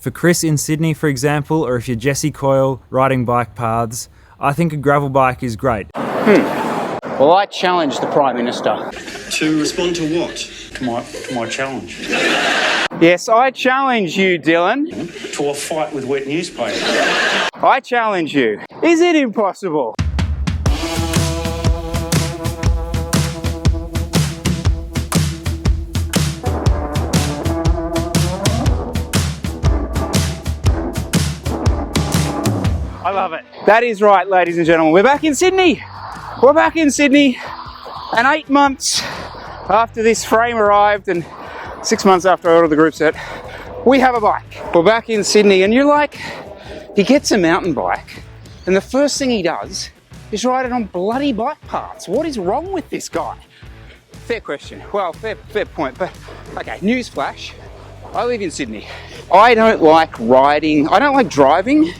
For Chris in Sydney, for example, or if you're Jesse Coyle riding bike paths, I think a gravel bike is great. Well, I challenge the Prime Minister. To respond to what? To my challenge. Yes, I challenge you, Dylan. To a fight with wet newspaper. I challenge you. Is it impossible? I love it. That is right, ladies and gentlemen. We're back in Sydney. We're back in Sydney. And 8 months after this frame arrived and 6 months after I ordered the group set, we have a bike. We're back in Sydney and you're like, he gets a mountain bike and the first thing he does is ride it on bloody bike paths. What is wrong with this guy? Fair question. Well, fair point. But okay, newsflash. I live in Sydney. I don't like driving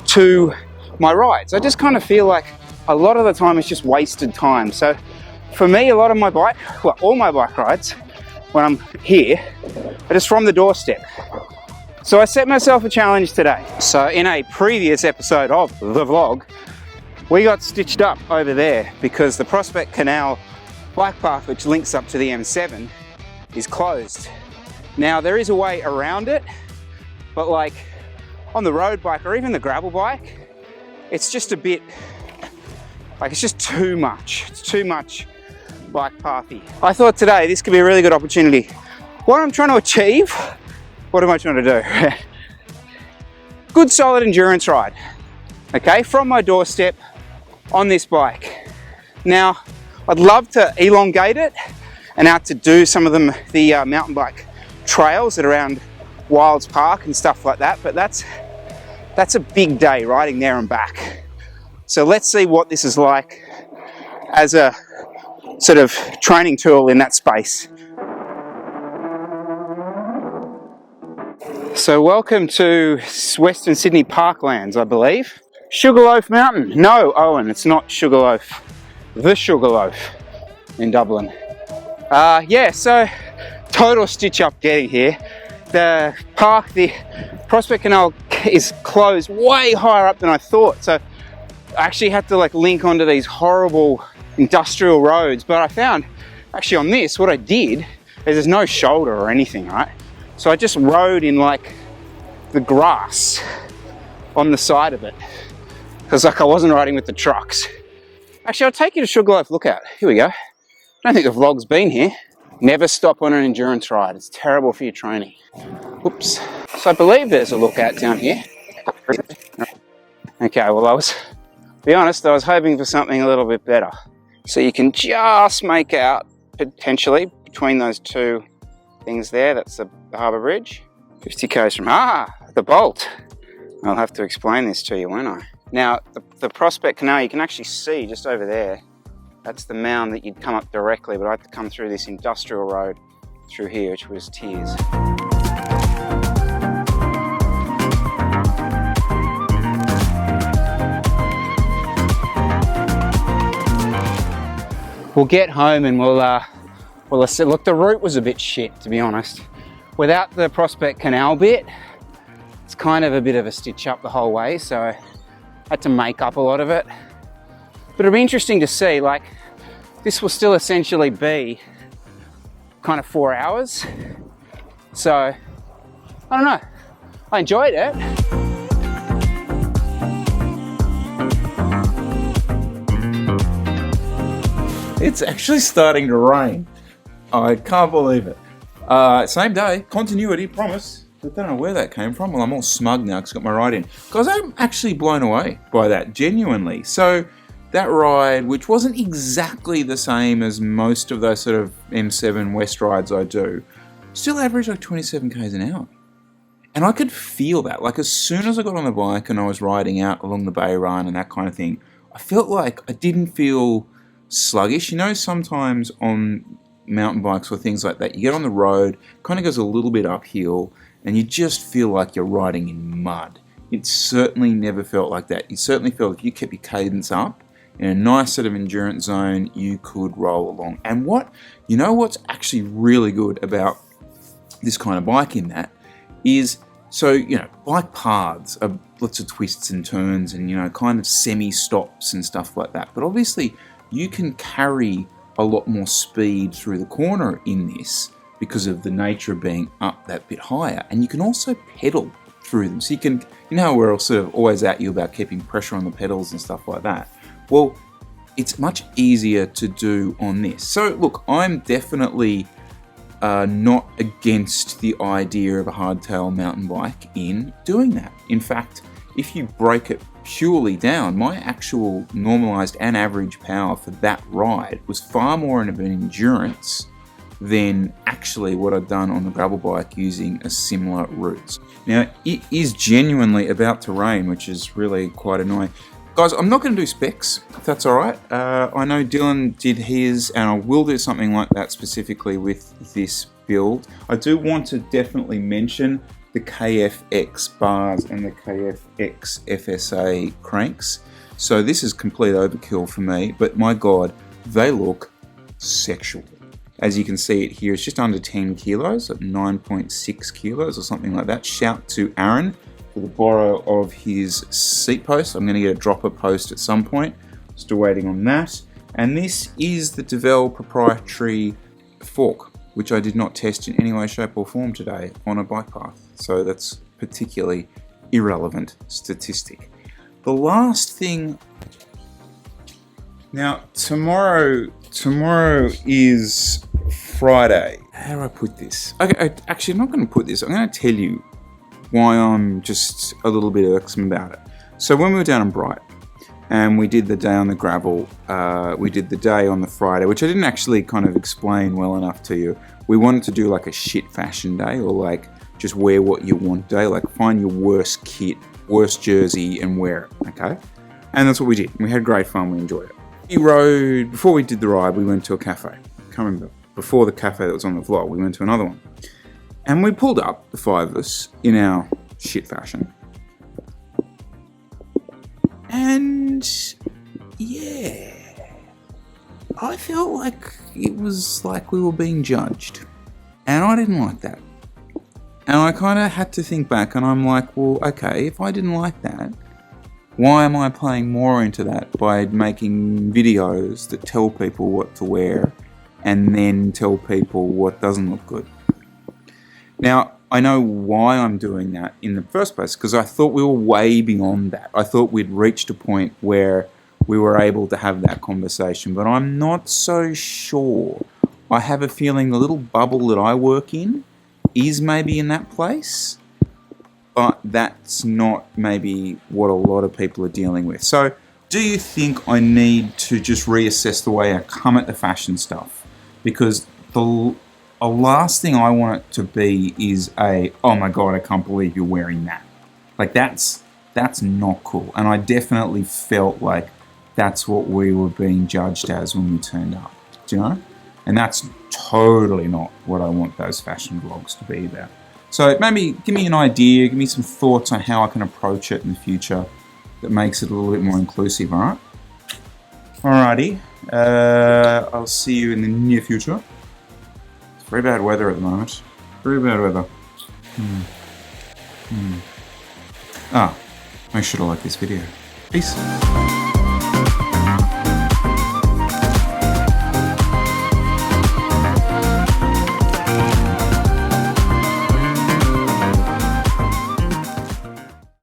to my rides. I just kind of feel like a lot of the time it's just wasted time. So for me, a lot of my all my bike rides when I'm here are just from the doorstep. So I set myself a challenge today. So in a previous episode of the vlog, we got stitched up over there because the Prospect Canal bike path, which links up to the M7, is closed. Now there is a way around it, but like on the road bike or even the gravel bike, it's just a bit, like it's just too much. It's too much bike pathy. I thought today this could be a really good opportunity. What I'm trying to achieve, what am I trying to do? Good solid endurance ride, okay, from my doorstep on this bike. Now, I'd love to elongate it and out to do some of the mountain bike trails that are around Wilds Park and stuff like that, but that's a big day riding there and back. So let's see what this is like as a sort of training tool in that space. So welcome to Western Sydney Parklands, I believe. Sugarloaf Mountain. No, Owen, it's not Sugarloaf. The Sugarloaf in Dublin. Yeah, so total stitch up getting here. The Prospect Canal is closed way higher up than I thought. So I actually had to like link onto these horrible industrial roads. But I found actually on this, what I did is there's no shoulder or anything, right? So I just rode in like the grass on the side of it. Because like I wasn't riding with the trucks. Actually, I'll take you to Sugarloaf Lookout. Here we go. I don't think the vlog's been here. Never stop on an endurance ride. It's terrible for your training. Oops. So I believe there's a lookout down here. Okay, well be honest, I was hoping for something a little bit better. So you can just make out, potentially, between those two things there, that's the harbour bridge. 50 k's from, the Bolt. I'll have to explain this to you, won't I? Now, the Prospect Canal, you can actually see just over there, that's the mound that you'd come up directly, but I had to come through this industrial road through here, which was tears. We'll get home and we'll see. Look, the route was a bit shit, to be honest. Without the Prospect Canal bit, it's kind of a bit of a stitch up the whole way, so I had to make up a lot of it. But it'll be interesting to see, like, this will still essentially be kind of 4 hours. So, I don't know. I enjoyed it. It's actually starting to rain. I can't believe it. Same day, continuity, promise. I don't know where that came from. Well, I'm all smug now because I got my ride in. Because I'm actually blown away by that, genuinely. So that ride, which wasn't exactly the same as most of those sort of M7 West rides I do, still averaged like 27 k's an hour. And I could feel that. Like as soon as I got on the bike and I was riding out along the Bay Run and that kind of thing, I felt like I didn't feel sluggish. You know, sometimes on mountain bikes or things like that, you get on the road, kind of goes a little bit uphill, and you just feel like you're riding in mud. It certainly never felt like that. You certainly felt if you kept your cadence up in a nice sort of endurance zone, you could roll along. And what's actually really good about this kind of bike in that is So, you know, bike paths are lots of twists and turns and, you know, kind of semi-stops and stuff like that. But obviously, you can carry a lot more speed through the corner in this because of the nature of being up that bit higher. And you can also pedal through them. So you can, you know, we're sort of always at you about keeping pressure on the pedals and stuff like that. Well, it's much easier to do on this. So look, I'm definitely not against the idea of a hardtail mountain bike in doing that. In fact, if you break it purely down, my actual normalized and average power for that ride was far more of an endurance than actually what I'd done on the gravel bike using a similar route. Now, it is genuinely about to rain, which is really quite annoying. Guys, I'm not going to do specs, if that's all right. I know Dylan did his, and I will do something like that specifically with this build. I do want to definitely mention the KFX bars and the KFX FSA cranks. So this is complete overkill for me, but my God, they look sexual. As you can see it here, it's just under 10 kilos, at 9.6 kilos or something like that. Shout to Aaron for the borrow of his seat post. I'm going to get a dropper post at some point. Still waiting on that. And this is the Devel proprietary fork, which I did not test in any way, shape or form today on a bike path. So that's particularly irrelevant statistic. The last thing, now tomorrow is Friday. How do I put this? Okay, actually I'm not going to put this. I'm going to tell you why I'm just a little bit irksome about it. So when we were down in Bright and we did the day on the gravel, we did the day on the Friday, which I didn't actually kind of explain well enough to you. We wanted to do like a shit fashion day, or like just wear what you want day, like find your worst kit, worst jersey and wear it, okay? And that's what we did. We had great fun, we enjoyed it. We rode, before we did the ride, we went to a cafe. I can't remember. Before the cafe that was on the vlog, we went to another one. And we pulled up, the five of us, in our shit fashion. And yeah, I felt like it was like we were being judged. And I didn't like that. And I kind of had to think back, and I'm like, well, okay, if I didn't like that, why am I playing more into that by making videos that tell people what to wear and then tell people what doesn't look good? Now, I know why I'm doing that in the first place, because I thought we were way beyond that. I thought we'd reached a point where we were able to have that conversation, but I'm not so sure. I have a feeling the little bubble that I work in is maybe in that place, but that's not maybe what a lot of people are dealing with. So, do you think I need to just reassess the way I come at the fashion stuff? Because the last thing I want it to be is oh my God, I can't believe you're wearing that. Like that's not cool. And I definitely felt like that's what we were being judged as when we turned up, do you know? And that's totally not what I want those fashion vlogs to be about. So maybe give me an idea, give me some thoughts on how I can approach it in the future that makes it a little bit more inclusive, all right? Alrighty, I'll see you in the near future. It's very bad weather at the moment. Very bad weather. Make sure to like this video. Peace.